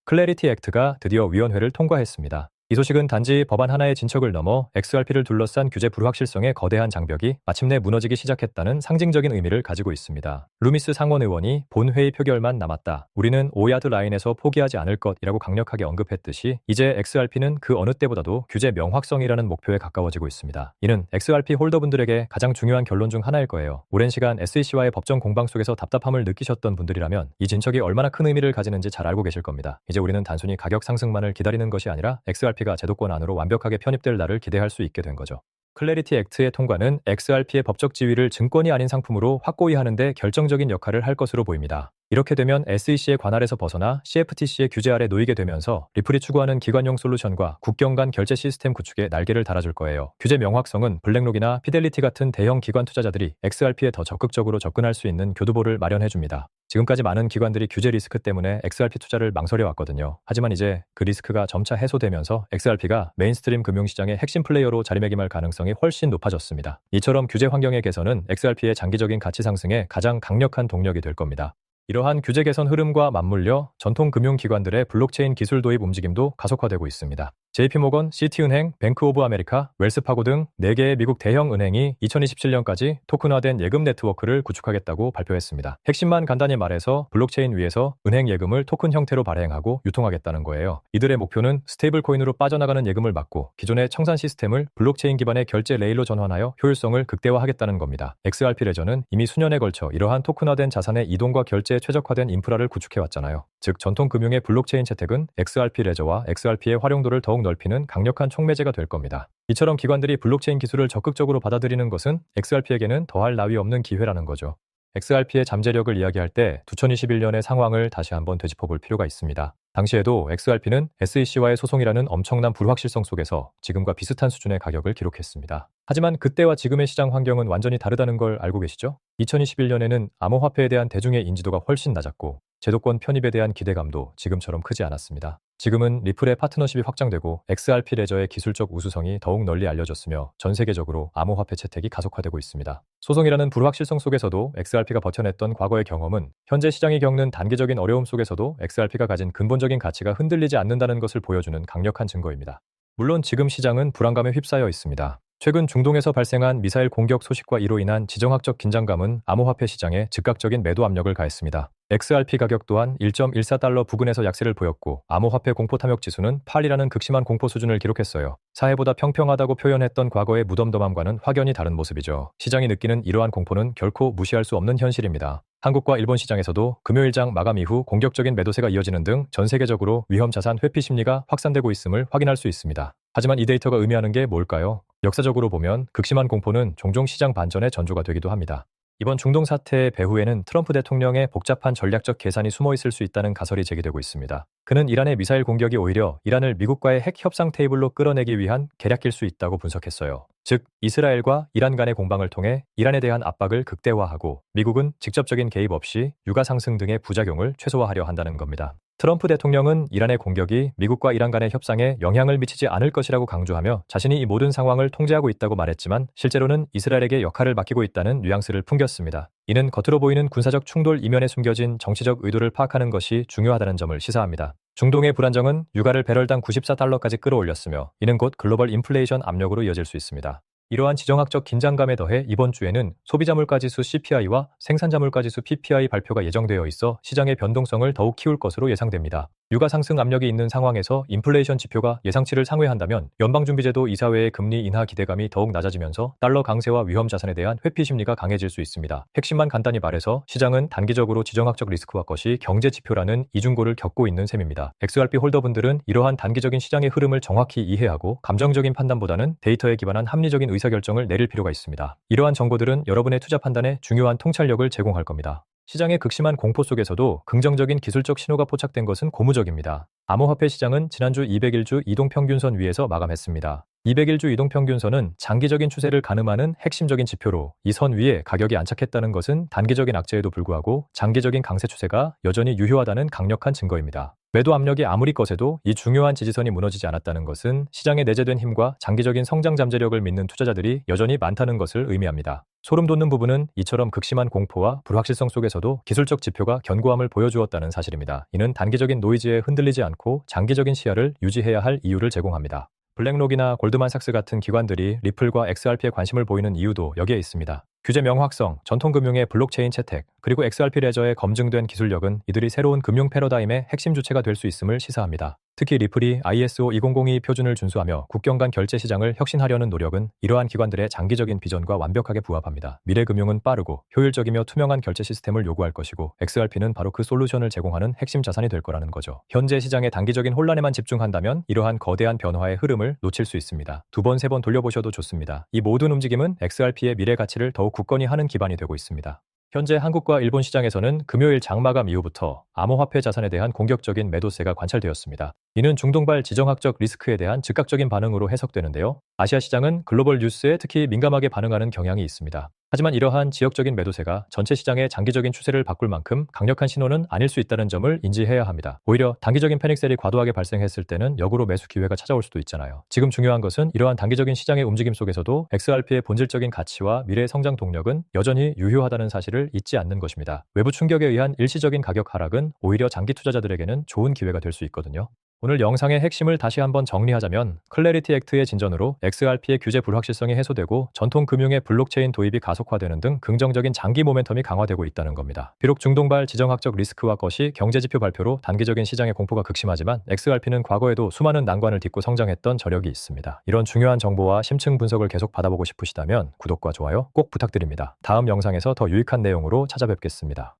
클래리티 액트가 드디어 위원회를 통과했습니다. 이 소식은 단지 법안 하나의 진척을 넘어 XRP를 둘러싼 규제 불확실성의 거대한 장벽이 마침내 무너지기 시작했다는 상징적인 의미를 가지고 있습니다. 루미스 상원 의원이 본회의 표결만 남았다. 우리는 5야드 라인에서 포기하지 않을 것이라고 강력하게 언급했듯이 이제 XRP는 그 어느 때보다도 규제 명확성이라는 목표에 가까워지고 있습니다. 이는 XRP 홀더분들에게 가장 중요한 결론 중 하나일 거예요. 오랜 시간 SEC와의 법정 공방 속에서 답답함을 느끼셨던 분들이라면 이 진척이 얼마나 큰 의미를 가지는지 잘 알고 계실 겁니다. 이제 우리는 단순히 가격 상승만을 기다리는 것이 아니라 XRP가 제도권 안으로 완벽하게 편입될 날을 기대할 수 있게 된 거죠. 클래리티 액트의 통과는 XRP의 법적 지위를 증권이 아닌 상품으로 확고히 하는데 결정적인 역할을 할 것으로 보입니다. 이렇게 되면 SEC의 관할에서 벗어나 CFTC의 규제 아래 놓이게 되면서 리플이 추구하는 기관용 솔루션과 국경 간 결제 시스템 구축에 날개를 달아줄 거예요. 규제 명확성은 블랙록이나 피델리티 같은 대형 기관 투자자들이 XRP에 더 적극적으로 접근할 수 있는 교두보를 마련해줍니다. 지금까지 많은 기관들이 규제 리스크 때문에 XRP 투자를 망설여왔거든요. 하지만 이제 그 리스크가 점차 해소되면서 XRP가 메인스트림 금융시장의 핵심 플레이어로 자리매김할 가능성이 훨씬 높아졌습니다. 이처럼 규제 환경의 개선은 XRP의 장기적인 가치 상승에 가장 강력한 동력이 될 겁니다. 이러한 규제 개선 흐름과 맞물려 전통 금융기관들의 블록체인 기술 도입 움직임도 가속화되고 있습니다. JP모건, 시티은행, 뱅크 오브 아메리카, 웰스파고 등 4개의 미국 대형 은행이 2027년까지 토큰화된 예금 네트워크를 구축하겠다고 발표했습니다. 핵심만 간단히 말해서 블록체인 위에서 은행 예금을 토큰 형태로 발행하고 유통하겠다는 거예요. 이들의 목표는 스테이블 코인으로 빠져나가는 예금을 막고 기존의 청산 시스템을 블록체인 기반의 결제 레일로 전환하여 효율성을 극대화하겠다는 겁니다. XRP 레저는 이미 수년에 걸쳐 이러한 토큰화된 자산의 이동과 결제에 최적화된 인프라를 구축해왔잖아요. 즉 전통 금융의 블록체인 채택은 XRP 레저와 XRP의 활용도를 더욱 넓히는 강력한 촉매제가 될 겁니다. 이처럼 기관들이 블록체인 기술을 적극적으로 받아들이는 것은 XRP에게는 더할 나위 없는 기회라는 거죠. XRP의 잠재력을 이야기할 때 2021년의 상황을 다시 한번 되짚어볼 필요가 있습니다. 당시에도 XRP는 SEC와의 소송이라는 엄청난 불확실성 속에서 지금과 비슷한 수준의 가격을 기록했습니다. 하지만 그때와 지금의 시장 환경은 완전히 다르다는 걸 알고 계시죠? 2021년에는 암호화폐에 대한 대중의 인지도가 훨씬 낮았고 제도권 편입에 대한 기대감도 지금처럼 크지 않았습니다. 지금은 리플의 파트너십이 확장되고 XRP 레저의 기술적 우수성이 더욱 널리 알려졌으며 전 세계적으로 암호화폐 채택이 가속화되고 있습니다. 소송이라는 불확실성 속에서도 XRP가 버텨냈던 과거의 경험은 현재 시장이 겪는 단기적인 어려움 속에서도 XRP가 가진 근본적인 가치가 흔들리지 않는다는 것을 보여주는 강력한 증거입니다. 물론 지금 시장은 불안감에 휩싸여 있습니다. 최근 중동에서 발생한 미사일 공격 소식과 이로 인한 지정학적 긴장감은 암호화폐 시장에 즉각적인 매도 압력을 가했습니다. XRP 가격 또한 1.14달러 부근에서 약세를 보였고 암호화폐 공포 탐욕 지수는 8이라는 극심한 공포 수준을 기록했어요. 사회보다 평평하다고 표현했던 과거의 무덤덤함과는 확연히 다른 모습이죠. 시장이 느끼는 이러한 공포는 결코 무시할 수 없는 현실입니다. 한국과 일본 시장에서도 금요일장 마감 이후 공격적인 매도세가 이어지는 등 전 세계적으로 위험 자산 회피 심리가 확산되고 있음을 확인할 수 있습니다. 하지만 이 데이터가 의미하는 게 뭘까요? 역사적으로 보면 극심한 공포는 종종 시장 반전의 전조가 되기도 합니다. 이번 중동 사태의 배후에는 트럼프 대통령의 복잡한 전략적 계산이 숨어 있을 수 있다는 가설이 제기되고 있습니다. 그는 이란의 미사일 공격이 오히려 이란을 미국과의 핵 협상 테이블로 끌어내기 위한 계략일 수 있다고 분석했어요. 즉, 이스라엘과 이란 간의 공방을 통해 이란에 대한 압박을 극대화하고 미국은 직접적인 개입 없이 유가 상승 등의 부작용을 최소화하려 한다는 겁니다. 트럼프 대통령은 이란의 공격이 미국과 이란 간의 협상에 영향을 미치지 않을 것이라고 강조하며 자신이 이 모든 상황을 통제하고 있다고 말했지만 실제로는 이스라엘에게 역할을 맡기고 있다는 뉘앙스를 풍겼습니다. 이는 겉으로 보이는 군사적 충돌 이면에 숨겨진 정치적 의도를 파악하는 것이 중요하다는 점을 시사합니다. 중동의 불안정은 유가를 배럴당 94달러까지 끌어올렸으며 이는 곧 글로벌 인플레이션 압력으로 이어질 수 있습니다. 이러한 지정학적 긴장감에 더해 이번 주에는 소비자물가지수 CPI와 생산자물가지수 PPI 발표가 예정되어 있어 시장의 변동성을 더욱 키울 것으로 예상됩니다. 유가 상승 압력이 있는 상황에서 인플레이션 지표가 예상치를 상회한다면 연방준비제도 이사회의 금리 인하 기대감이 더욱 낮아지면서 달러 강세와 위험 자산에 대한 회피 심리가 강해질 수 있습니다. 핵심만 간단히 말해서 시장은 단기적으로 지정학적 리스크와 것이 경제 지표라는 이중고를 겪고 있는 셈입니다. XRP 홀더분들은 이러한 단기적인 시장의 흐름을 정확히 이해하고 감정적인 판단보다는 데이터에 기반한 합리적인 의사결정을 내릴 필요가 있습니다. 이러한 정보들은 여러분의 투자 판단에 중요한 통찰력을 제공할 겁니다. 시장의 극심한 공포 속에서도 긍정적인 기술적 신호가 포착된 것은 고무적입니다. 암호화폐 시장은 지난주 200일주 이동평균선 위에서 마감했습니다. 200일주 이동평균선은 장기적인 추세를 가늠하는 핵심적인 지표로 이 선 위에 가격이 안착했다는 것은 단기적인 악재에도 불구하고 장기적인 강세 추세가 여전히 유효하다는 강력한 증거입니다. 매도 압력이 아무리 거세도 이 중요한 지지선이 무너지지 않았다는 것은 시장에 내재된 힘과 장기적인 성장 잠재력을 믿는 투자자들이 여전히 많다는 것을 의미합니다. 소름 돋는 부분은 이처럼 극심한 공포와 불확실성 속에서도 기술적 지표가 견고함을 보여주었다는 사실입니다. 이는 단기적인 노이즈에 흔들리지 않고 장기적인 시야를 유지해야 할 이유를 제공합니다. 블랙록이나 골드만삭스 같은 기관들이 리플과 XRP에 관심을 보이는 이유도 여기에 있습니다. 규제 명확성, 전통금융의 블록체인 채택, 그리고 XRP 레저의 검증된 기술력은 이들이 새로운 금융 패러다임의 핵심 주체가 될 수 있음을 시사합니다. 특히 리플이 ISO 2002 표준을 준수하며 국경 간 결제 시장을 혁신하려는 노력은 이러한 기관들의 장기적인 비전과 완벽하게 부합합니다. 미래 금융은 빠르고 효율적이며 투명한 결제 시스템을 요구할 것이고 XRP는 바로 그 솔루션을 제공하는 핵심 자산이 될 거라는 거죠. 현재 시장의 단기적인 혼란에만 집중한다면 이러한 거대한 변화의 흐름을 놓칠 수 있습니다. 두 번, 세 번 돌려보셔도 좋습니다. 이 모든 움직임은 XRP의 미래 가치를 더욱 굳건히 하는 기반이 되고 있습니다. 현재 한국과 일본 시장에서는 금요일 장마감 이후부터 암호화폐 자산에 대한 공격적인 매도세가 관찰되었습니다. 이는 중동발 지정학적 리스크에 대한 즉각적인 반응으로 해석되는데요. 아시아 시장은 글로벌 뉴스에 특히 민감하게 반응하는 경향이 있습니다. 하지만 이러한 지역적인 매도세가 전체 시장의 장기적인 추세를 바꿀 만큼 강력한 신호는 아닐 수 있다는 점을 인지해야 합니다. 오히려 단기적인 패닉셀이 과도하게 발생했을 때는 역으로 매수 기회가 찾아올 수도 있잖아요. 지금 중요한 것은 이러한 단기적인 시장의 움직임 속에서도 XRP의 본질적인 가치와 미래의 성장 동력은 여전히 유효하다는 사실을 잊지 않는 것입니다. 외부 충격에 의한 일시적인 가격 하락은 오히려 장기 투자자들에게는 좋은 기회가 될 수 있거든요. 오늘 영상의 핵심을 다시 한번 정리하자면 클래리티 액트의 진전으로 XRP의 규제 불확실성이 해소되고 전통 금융의 블록체인 도입이 가속화되는 등 긍정적인 장기 모멘텀이 강화되고 있다는 겁니다. 비록 중동발 지정학적 리스크와 것이 경제지표 발표로 단기적인 시장의 공포가 극심하지만 XRP는 과거에도 수많은 난관을 딛고 성장했던 저력이 있습니다. 이런 중요한 정보와 심층 분석을 계속 받아보고 싶으시다면 구독과 좋아요 꼭 부탁드립니다. 다음 영상에서 더 유익한 내용으로 찾아뵙겠습니다.